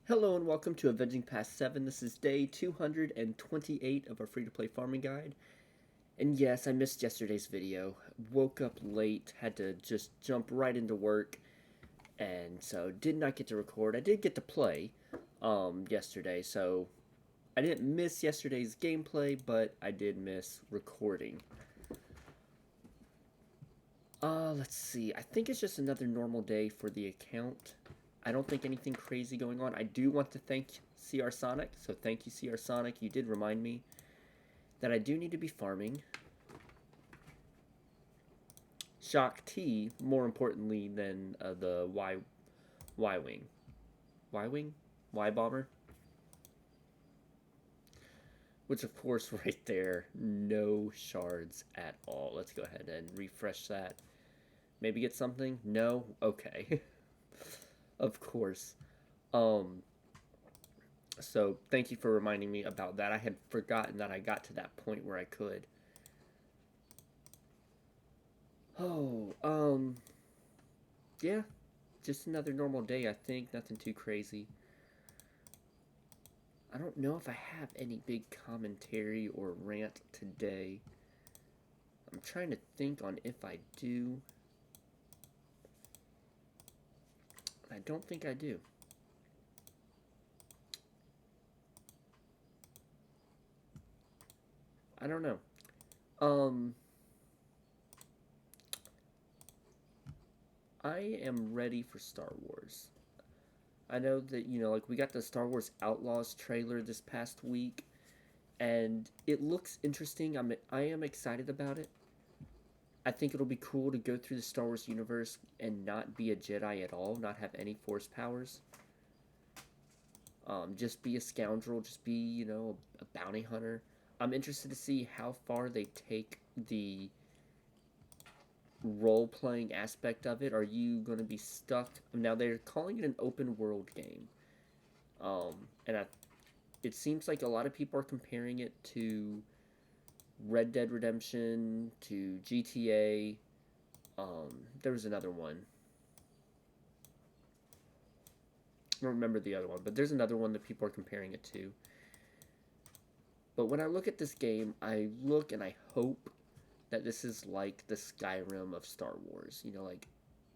Hello and welcome to Avenging Past 7. This is day 228 of our free-to-play farming guide. And yes, I missed yesterday's video. Woke up late, had to just jump right into work, and so did not get to record. I did get to play yesterday, so I didn't miss yesterday's gameplay, but I did miss recording. Let's see. I think it's just another normal day for the account. I don't think anything crazy going on. I do want to thank CR Sonic, so thank you, CR Sonic. You did remind me that I do need to be farming. Shock T, more importantly than the Y-Wing. Y-Wing? Y-Bomber? Which, of course, right there, no shards at all. Let's go ahead and refresh that. Maybe get something? No? Okay. Of course. So thank you for reminding me about that. I had forgotten that I got to that point where I could. Yeah, just another normal day, I think. Nothing too crazy. I don't know if I have any big commentary or rant today. I'm trying to think on if I do. I don't think I do. I don't know. I am ready for Star Wars. I know that, like we got the Star Wars Outlaws trailer this past week, and it looks interesting. I am excited about it. I think it'll be cool to go through the Star Wars universe and not be a Jedi at all, not have any Force powers. Just be a scoundrel, just be, a bounty hunter. I'm interested to see how far they take the role-playing aspect of it. Are you going to be stuck? Now, they're calling it an open-world game. And it seems like a lot of people are comparing it to Red Dead Redemption, to GTA. There was another one. I don't remember the other one, but there's another one that people are comparing it to. But when I look at this game, I look and I hope that this is like the Skyrim of Star Wars. Like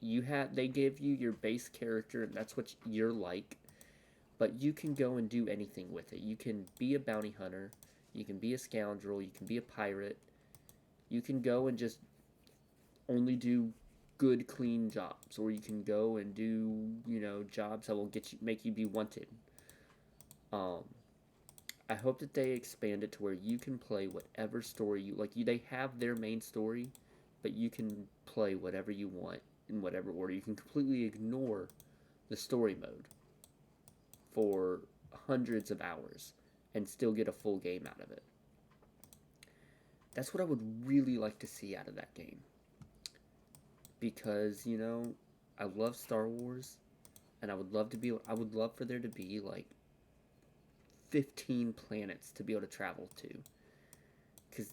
they give you your base character, and that's what you're like. But you can go and do anything with it. You can be a bounty hunter. You can be a scoundrel. You can be a pirate. You can go and just only do good, clean jobs, or you can go and do jobs that will make you be wanted. I hope that they expand it to where you can play whatever story you like. They have their main story, but you can play whatever you want in whatever order. You can completely ignore the story mode for hundreds of hours and still get a full game out of it. That's what I would really like to see out of that game. Because, I love Star Wars, and I would love for there to be like 15 planets to be able to travel to. Because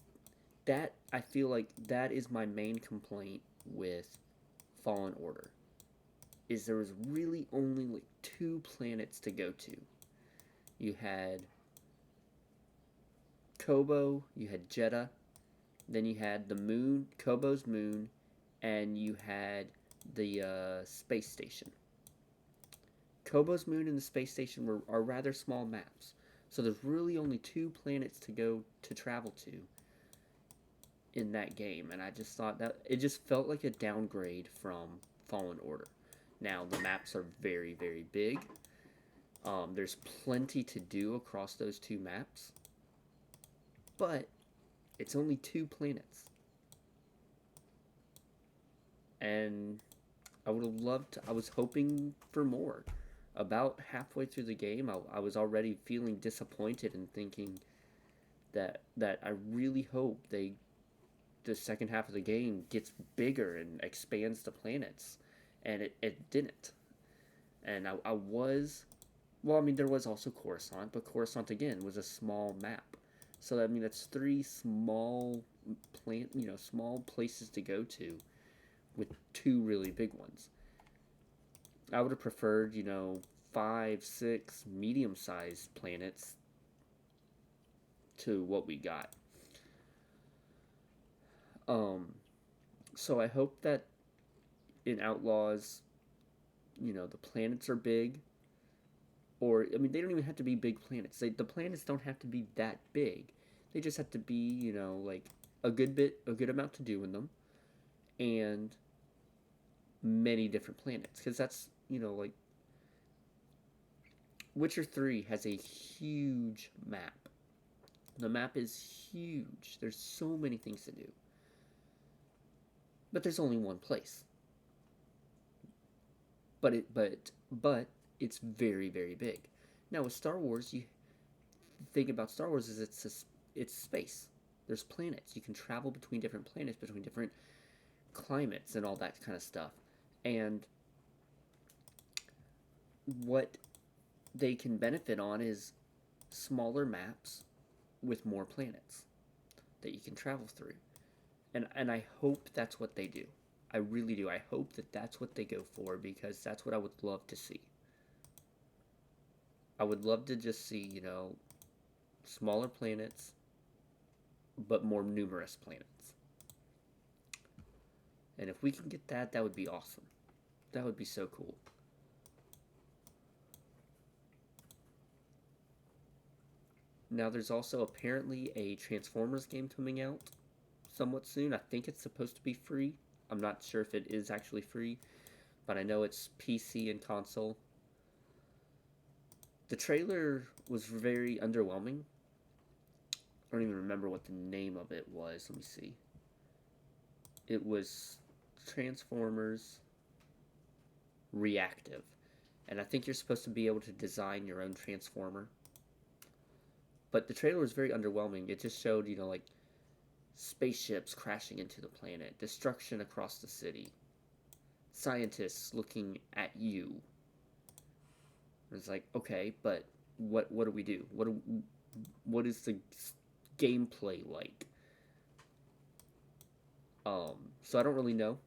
I feel like that is my main complaint with Fallen Order. Is there was really only like 2 planets to go to. You had Kobo, you had Jeddah, then you had the moon, Kobo's moon, and you had the space station. Kobo's moon and the space station are rather small maps. So there's really only 2 planets to go to travel to in that game. And I just thought that it just felt like a downgrade from Fallen Order. Now, the maps are very, very big. There's plenty to do across those 2 maps. But it's only 2 planets. And I would have loved I was hoping for more. About halfway through the game, I was already feeling disappointed and thinking that I really hope the second half of the game gets bigger and expands the planets, and it didn't. And I was, well, I mean, there was also Coruscant, but Coruscant again was a small map, so I mean that's 3 small small places to go to, with 2 really big ones. I would have preferred, 5, 6 medium-sized planets to what we got. Um, so I hope that in Outlaws, the planets are big, or I mean, they don't even have to be big planets. The planets don't have to be that big. They just have to be, like a good amount to do in them, and many different planets. Because that's, like Witcher 3 has a huge map. The map is huge. There's so many things to do. But there's only one place. But it's very, very big. Now with Star Wars, you think about Star Wars is it's space. There's planets. You can travel between different planets, between different climates and all that kind of stuff. And what they can benefit on is smaller maps with more planets that you can travel through. And I hope that's what they do. I really do. I hope that that's what they go for, because that's what I would love to see. I would love to just see, smaller planets, but more numerous planets. And if we can get that, that would be awesome. That would be so cool. Now there's also apparently a Transformers game coming out somewhat soon. I think it's supposed to be free. I'm not sure if it is actually free, but I know it's PC and console. The trailer was very underwhelming. I don't even remember what the name of it was. Let me see. It was Transformers Reactive. And I think you're supposed to be able to design your own Transformer. But the trailer was very underwhelming. It just showed, like spaceships crashing into the planet, destruction across the city, scientists looking at you. It's like, okay, but what do we do? What is the gameplay like? So I don't really know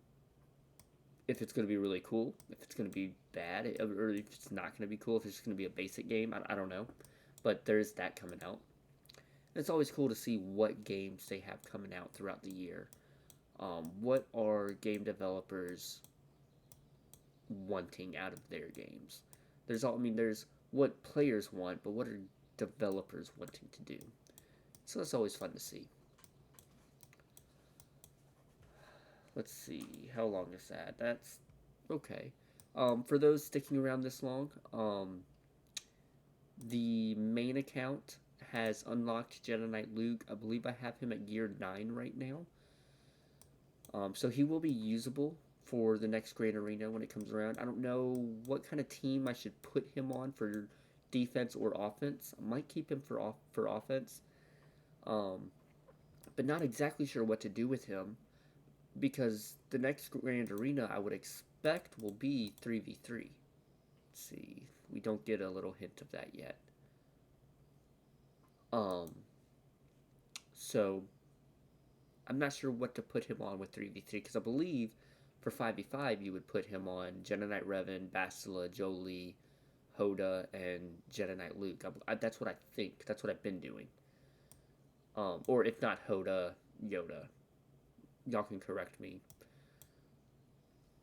if it's going to be really cool, if it's going to be bad, or if it's not going to be cool, if it's going to be a basic game. I don't know. But there's that coming out. It's always cool to see what games they have coming out throughout the year. What are game developers wanting out of their games? There's what players want, but what are developers wanting to do? So that's always fun to see. Let's see, how long is that? That's okay. For those sticking around this long, the main account has unlocked Jedi Knight Luke. I believe I have him at gear 9 right now. So he will be usable for the next Grand Arena when it comes around. I don't know what kind of team I should put him on for defense or offense. I might keep him for offense. But not exactly sure what to do with him, because the next Grand Arena I would expect will be 3v3. Let's see. We don't get a little hint of that yet. So I'm not sure what to put him on with 3v3, because I believe for 5v5 you would put him on Jedi Knight Revan, Bastila, Jolie, Hoda, and Jedi Knight Luke. That's what I think. That's what I've been doing. Or if not Hoda, Yoda. Y'all can correct me.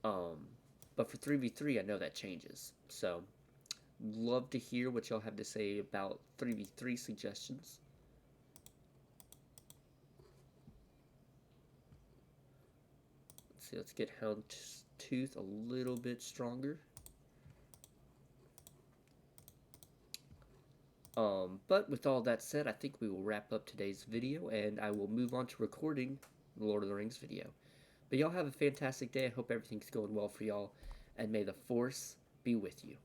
But for 3v3, I know that changes. So, love to hear what y'all have to say about 3v3 suggestions. Let's see, let's get Houndstooth a little bit stronger. But with all that said, I think we will wrap up today's video, and I will move on to recording the Lord of the Rings video. But y'all have a fantastic day. I hope everything's going well for y'all, and may the Force be with you.